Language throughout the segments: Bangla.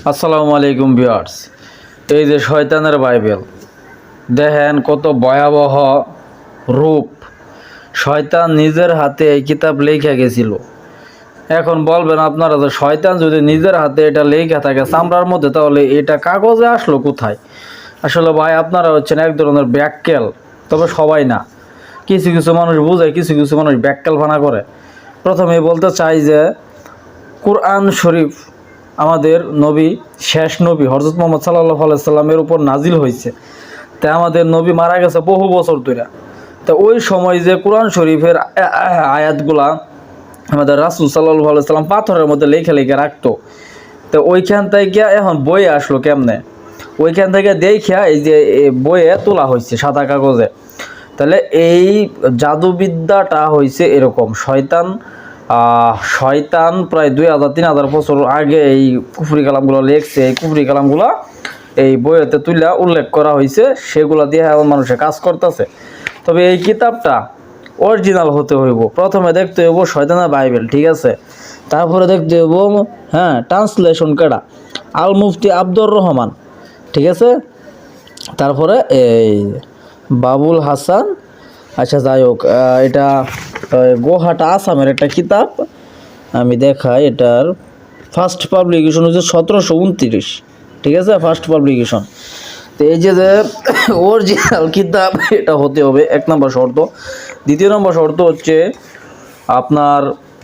আসসালামু আলাইকুম ভিউয়ার্স। এই যে শয়তানের বাইবেল দেখেন কত ভয়াবহ রূপ। শয়তান নিজের হাতে এই কিতাব লেখা গেছিল। এখন বলবেন আপনারা যে শয়তান যদি নিজের হাতে এটা লেখা থাকে চামড়ার মধ্যে, তাহলে এটা কাগজে আসলো কোথায়? আসলে ভাই, আপনারা হচ্ছেন এক ধরনের ব্যাককেল, তবে সবাই না। কিছু কিছু মানুষ বুঝে, কিছু কিছু মানুষ ব্যাককেল ভানা করে। প্রথমে বলতে চাই যে কুরআন শরীফ আমাদের নবী, শেষ নবী হযরত মুহাম্মদ সাল্লাল্লাহু আলাইহি সাল্লামের উপর নাজিল হয়েছে। তাই আমাদের নবী মারা গেছে বহু বছর ধরে। তো ওই সময় যে কোরআন শরীফের আয়াতগুলা আমাদের রাসূল সাল্লাল্লাহু আলাইহি সাল্লাম পাথরের মধ্যে লেখা লেখা রাখতো। তো ওইখান থেকে এখন বইয়ে আসলো কেমনে? ওইখান থেকে দেখা এই যে বইয়ে তোলা হয়েছে সাদা কাগজে। তাহলে এই জাদুবিদ্যাটা হয়েছে এরকম। শয়তান প্রায় 2000-3000 বছর আগে এই কুফরি কালামগুলো লেখছে। এই কুফরি কালামগুলো এই বইয়েতে তুলে উল্লেখ করা হয়েছে, সেগুলো দিয়ে এখন মানুষে কাজ করতেছে। তবে এই কিতাবটা অরিজিনাল হতে হইব। প্রথমে দেখতে হইব শয়তানের বাইবেল, ঠিক আছে? তারপরে দেখতে হইব ট্রান্সলেশন কাটা আল মুফতি আব্দুর রহমান, ঠিক আছে? তারপরে এই বাবুল হাসান, আচ্ছা যাই হোক, এটা গোহাটা আসামের একটা কিতাব। আমি দেখাই, এটার ফার্স্ট পাবলিকেশন হচ্ছে 1729, ঠিক আছে? First publication. তো এই যে অরিজিনাল কিতাব এটা হতে হবে, এক নম্বর শর্ত। দ্বিতীয় নম্বর শর্ত হচ্ছে আপনার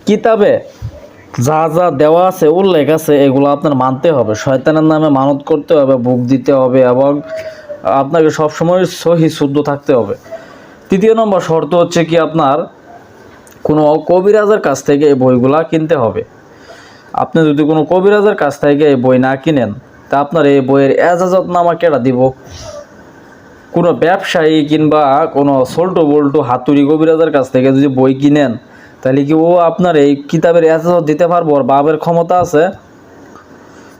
কিতাবে যা যা দেওয়া আছে, উল্লেখ আছে, এগুলো আপনার মানতে হবে। শয়তানের নামে মানত করতে হবে, বুক দিতে হবে, এবং আপনাকে সবসময় সহি শুদ্ধ থাকতে হবে। তৃতীয় নম্বর শর্ত হচ্ছে কি, আপনার কোনো কবিরাজের কাছ থেকে এই বইগুলা কিনতে হবে। আপনি যদি কোনো কবিরাজের কাছ থেকে এই বই না কিনেন, তা আপনার এই বইয়ের এজাজতনামা কেডা দিব? কোনো ব্যবসায়ী কিংবা কোনো সোল্টো বোল্টো হাতুড়ি কবিরাজের কাছ থেকে যদি বই কিনেন, তাহলে কি ও আপনার এই কিতাবের এজাজত দিতে পারবো? আর বাবের ক্ষমতা আছে?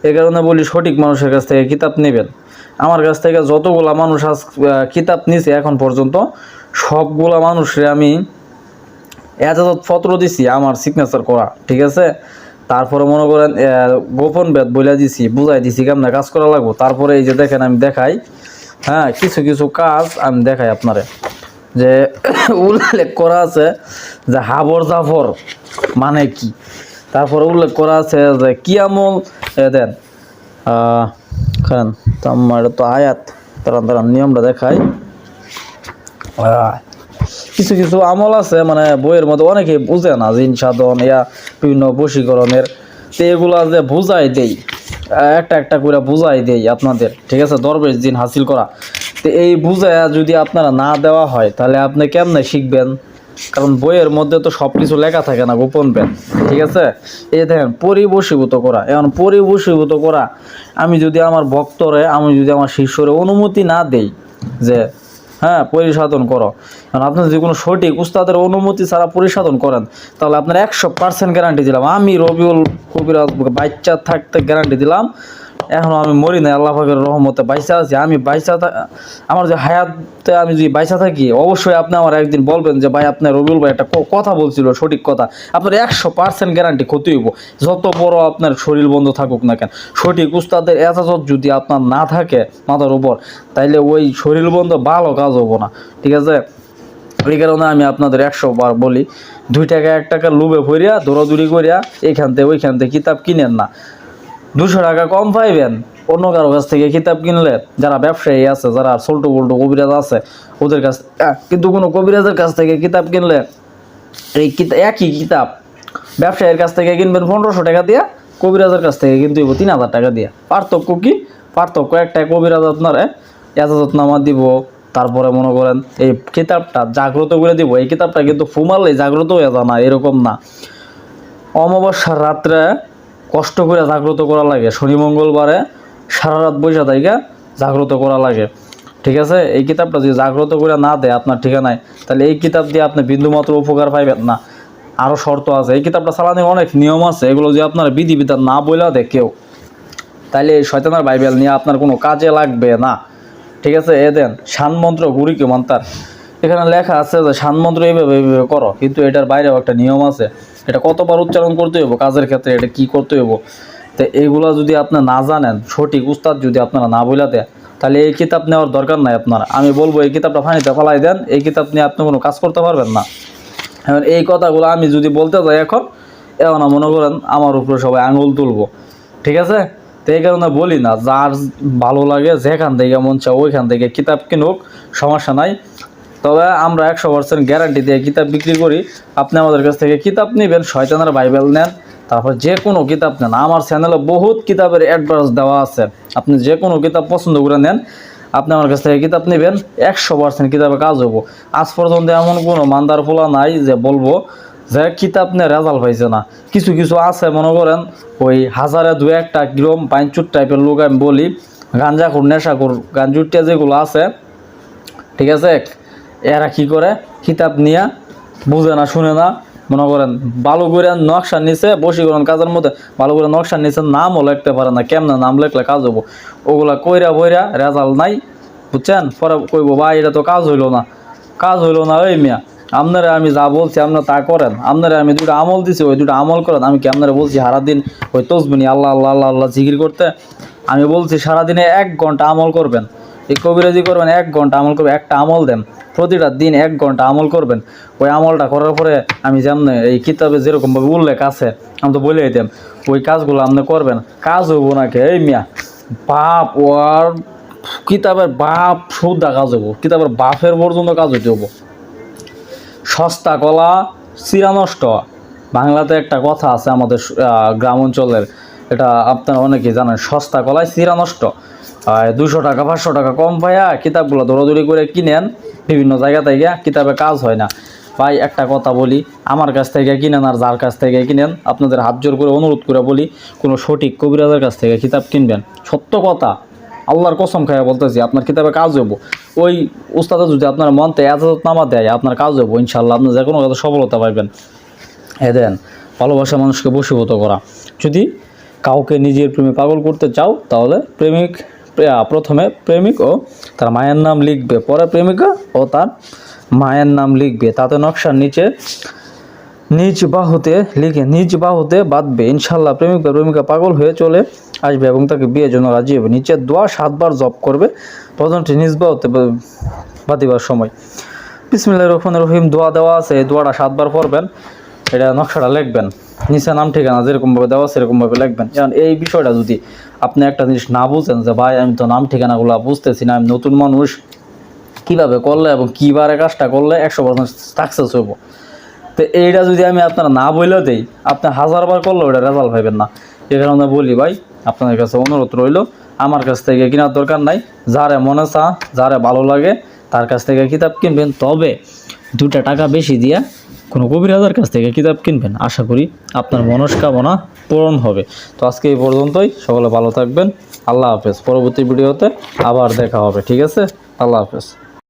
এই কারণে বলি, সঠিক মানুষের কাছ থেকে কিতাব নেবেন। আমার কাছ থেকে যতগুলা মানুষ কিতাব নিছে এখন পর্যন্ত, সবগুলা মানুষরে আমি এজাজত পত্র দিছি আমার সিগনেচার করা, ঠিক আছে? তারপরে মনে করেন গোপন বেদ বলে দিছি, বুঝাই দিছি কেমন কাজ করা লাগবো। তারপরে এই যে দেখেন, আমি দেখাই, কিছু কিছু কাজ আমি দেখাই আপনারে। যে উল্লেখ করা আছে যে হাবর জাফর মানে কি, তারপরে উল্লেখ করা আছে যে কিয়ামল দেন খান তোমার তো আয়াত, তারা নিয়মটা দেখাই। কিছু কিছু আমল আছে মানে বইয়ের মধ্যে অনেকে বুঝে না, জিন সাধন বিভিন্ন বশীকরণের। তো এগুলা যে বুঝাই দেই, একটা একটা করে বুঝাই দেই আপনাদের, ঠিক আছে? দরবেশ জিন হাসিল করা। তো এই বুঝায়া যদি আপনারা না দেওয়া হয়, তাহলে আপনি কেমনে শিখবেন? কারণ বইয়ের মধ্যে তো সব কিছু লেখা থাকে না, গোপন বেদ, ঠিক আছে? এই দেখেন, পরিবশীভূত করা। এখন পরিবশীভূত করা, আমি যদি আমার ভক্তরে, আমি যদি আমার শিষ্যরে অনুমতি না দেই যে পরিসাধন করো, কারণ আপনি যদি কোনো সঠিক উস্তাদের অনুমতি ছাড়া পরিসাধন করেন, তাহলে আপনার 100% গ্যারান্টি দিলাম, আমি রবিউল কবিরাজ বাচ্চা থাকতে গ্যারান্টি দিলাম, এখনও আমি মরি নাই, আল্লাহ পাকের রহমতে বাইসা আছি। আমি আমার যে হায়াতে আমি যদি বাইসা থাকি, অবশ্যই আপনি আমার একদিন বলবেন যে ভাই, আপনার রবিউল ভাই একটা কথা বলছিল, সঠিক কথা। আপনার 100% গ্যারান্টি ক্ষতি হইব, যত বড় আপনার শরীর বন্ধ থাকুক না কেন। সঠিক উস্তাদের এজাজত যদি আপনার না থাকে মাথার উপর, তাইলে ওই শরীর বন্ধ ভালো কাজ হবো না, ঠিক আছে? এই কারণে আমি আপনাদের 100 বার বলি, 2 টাকা 1 টাকা লোভে ভরিয়া দৌড়াদৌড়ি করিয়া এইখান থেকে ওইখান থেকে কিতাব কিনেন না। 200 টাকা কম পাইবেন অন্য কারো কাছ থেকে কিতাব কিনলে, যারা ব্যবসায়ী আছে, যারা সোল্টো বোল্টো কবিরাজ আছে, ওদের কাছ। কিন্তু কোনো কবিরাজের কাছ থেকে কিতাব কিনলে এই একই কিতাব ব্যবসায়ীর কাছ থেকে কিনবেন 1500 টাকা দিয়া, কবিরাজের কাছ থেকে কিন্তু 3000 টাকা দিয়া। পার্থক্য কি? পার্থক্য একটা, কবিরাজ আপনার এজাজতনামা দিব, তারপরে মনে করেন এই কিতাবটা জাগ্রত করে দিব। এই কিতাবটা কিন্তু ফুমাললে জাগ্রত হয়ে যায় না, এরকম না। অমাবস্যার রাত্রে কষ্ট করে জাগ্রত করা লাগে, শনি মঙ্গলবারে সারা রাত বৈশা থেকে জাগ্রত করা লাগে, ঠিক আছে? এই কিতাবটা যদি জাগ্রত করে না দেয় আপনার ঠিকানায়, তাহলে এই কিতাব দিয়ে আপনি বিন্দুমাত্র উপকার পাইবেন না। আরও শর্ত আছে, এই কিতাবটা চালানোর অনেক নিয়ম আছে, এগুলো যদি আপনার বিধিবিধান না বইলা দেয় কেউ, তাহলে এই শয়তানের বাইবেল নিয়ে আপনার কোনো কাজে লাগবে না, ঠিক আছে? দেন শানমন্ত্র গুরিকে মন্তার, এখানে লেখা আছে যে শানমন্ত্র এইভাবে এইভাবে করো, কিন্তু এটার বাইরেও একটা নিয়ম আছে। এটা কতবার উচ্চারণ করতে হইব কাজের ক্ষেত্রে, এটা কি করতে হইব, তো এইগুলো যদি আপনি না জানেন, সঠিক উস্তাদ যদি আপনারা না বলে দেন, তাহলে এই কিতাব নেওয়ার দরকার নাই আপনার। আমি বলবো এই কিতাবটা পানিতে ফেলাই দেন, এই কিতাব নিয়ে আপনি কোনো কাজ করতে পারবেন না। এখন এই কথাগুলো আমি যদি বলতে যাই এখন মনে করেন আমার উপরে সবাই আঙুল তুলবো, ঠিক আছে? তো এই কারণে বলি না, যার ভালো লাগে যেখান থেকে মন চায় ওইখান থেকে কিতাব কিনুক, সমস্যা নাই। তবে আমরা 100% গ্যারান্টি দিয়ে কিতাব বিক্রি করি। আপনি আমাদের কাছ থেকে কিতাব নেবেন, শয়তানের বাইবেল নেন, তারপর যে কোনো কিতাব নেন। আমার চ্যানেলে বহুত কিতাবের অ্যাডভার্স দেওয়া আছে, আপনি যে কোনো কিতাব পছন্দ করে নেন। আপনি আমার কাছ থেকে কিতাব নেবেন, 100% কিতাবে কাজ হবো। আজ পর্যন্ত এমন কোনো মান্দার পোলা নাই যে বলবো যে কিতাব নিয়ে রেজাল্ট পাইছে না। কিছু কিছু আছে মনে করেন ওই হাজারে 2-1টা কিরম বাইনচুট টাইপের লোক, আমি বলি গাঞ্জাখোর নেশাখোর গাঞ্জুটিয়া যেগুলো আছে, ঠিক আছে, এরা কি করে কিতাব নিয়ে বুঝে না শুনে না, মনে করেন ভালো করে নকশার নিচে বশীকরণ কাজের মধ্যে ভালো করে নকশার নিচে নামও লিখতে পারে না, কেমনে নাম লিখলে কাজ হবো, ওগুলা কইরা বইরা রেজাল্ট নাই, বুঝছেন? পরে কইবো ভাই এটা তো কাজ হইলো না, কাজ হইলো না। ওই মিয়া আপনারা আমি যা বলছি আপনারা তা করেন, আপনারা আমি দুটো আমল দিছি ওই দুটো আমল করেন। আমি কি আপনারা বলছি সারাদিন ওই তসবিনি আল্লাহ আল্লাহ আল্লাহ আল্লাহ জিকির করতে? আমি বলছি সারাদিনে 1 ঘন্টা আমল করবেন, এই কবিরাজি করবেন, 1 ঘন্টা আমল করবেন, একটা আমল দেন, প্রতিটা দিন 1 ঘন্টা আমল করবেন। ওই আমলটা করার পরে আমি যেমন এই কিতাবে যেরকমভাবে উল্লেখ আছে আমি তো বলে দিতাম, ওই কাজগুলো আপনি করবেন, কাজ হইব নাকি? এই মিয়া বাপ ওর কিতাবের বাপ সুদ্ধা কাজ হবো, কিতাবের বাপের পর্যন্ত কাজ হইতে হবো। সস্তা কলা চিরা নষ্ট, বাংলাতে একটা কথা আছে আমাদের গ্রাম অঞ্চলের, এটা আপনারা অনেকেই জানেন, সস্তা কলায় চিরা নষ্ট। 200 টাকা 500 টাকা কম পাইয়া কিতাবগুলো দৌড়াদৌড়ি করে কিনেন বিভিন্ন জায়গা থেকে, কিতাবে কাজ হয় না। ভাই একটা কথা বলি, আমার কাছ থেকে কিনেন আর যার কাছ থেকে কিনেন, আপনাদের হাত জোর করে অনুরোধ করে বলি, কোনো সঠিক কবিরাজের কাছ থেকে কিতাব কিনবেন। সত্য কথা, আল্লাহর কসম খাইয়া বলতেছি, আপনার কিতাবে কাজ হইব। ওই উস্তাদে যদি আপনার মনতে এজাজতনামা দেয়, আপনার কাজ হইব ইনশাল্লাহ, আপনি যে কোনো কাজে সফলতা পাইবেন। দেন ভালোবাসা মানুষকে বশীভূত করা। যদি কাউকে নিজের প্রেমে পাগল করতে চাও, তাহলে প্রথমে প্রেমিক ও তার মায়ের নাম লিখবে, পরে প্রেমিকা ও তার মায়ের নাম লিখবে, তাতে নকশার নিচে নিজ বাহুতে বাঁধবে। ইনশাল্লাহ প্রেমিক বা প্রেমিকা পাগল হয়ে চলে আসবে এবং তাকে বিয়ের জন্য রাজি হবে। নিচের দোয়া 7 বার জপ করবে প্রথমটি নিজ বাহুতে বাঁধিবার সময়। বিসমিল্লাহির রহমানির রহিম দোয়া দেওয়া আছে, এই দোয়াটা 7 বার পড়বেন, এটা নকশাটা লিখবেন, নিচে নাম ঠিকানা যেরকমভাবে দেওয়া সেরকমভাবে লিখবেন। কারণ এই বিষয়টা যদি আপনি একটা জিনিস না বুঝেন যে ভাই আমি তো নাম ঠিকানাগুলো বুঝতেছি না, আমি নতুন মানুষ, কীভাবে করলে এবং কীবারে কাজটা করলে 100% সাকসেস হইব, তো এইটা যদি আমি আপনারা না বইলে দেই, আপনি 1000 বার করলেও ওটা রেজাল্ট পাইবেন না। এই কারণে বলি ভাই, আপনাদের কাছে অনুরোধ রইল, আমার কাছ থেকে কেনার দরকার নাই, যারে মনে চা যারে ভালো লাগে তার কাছ থেকে কিতাব কিনবেন। তবে 2টা টাকা বেশি দিয়া কোনো কবিরাজের কাছ থেকে কিতাব কিনবেন, আশা করি আপনার মনস্কামনা পূরণ হবে। তো আজকে এই পর্যন্তই, সকলে ভালো থাকবেন, আল্লাহ হাফেজ। পরবর্তী ভিডিওতে আবার দেখা হবে, ঠিক আছে? আল্লাহ হাফেজ।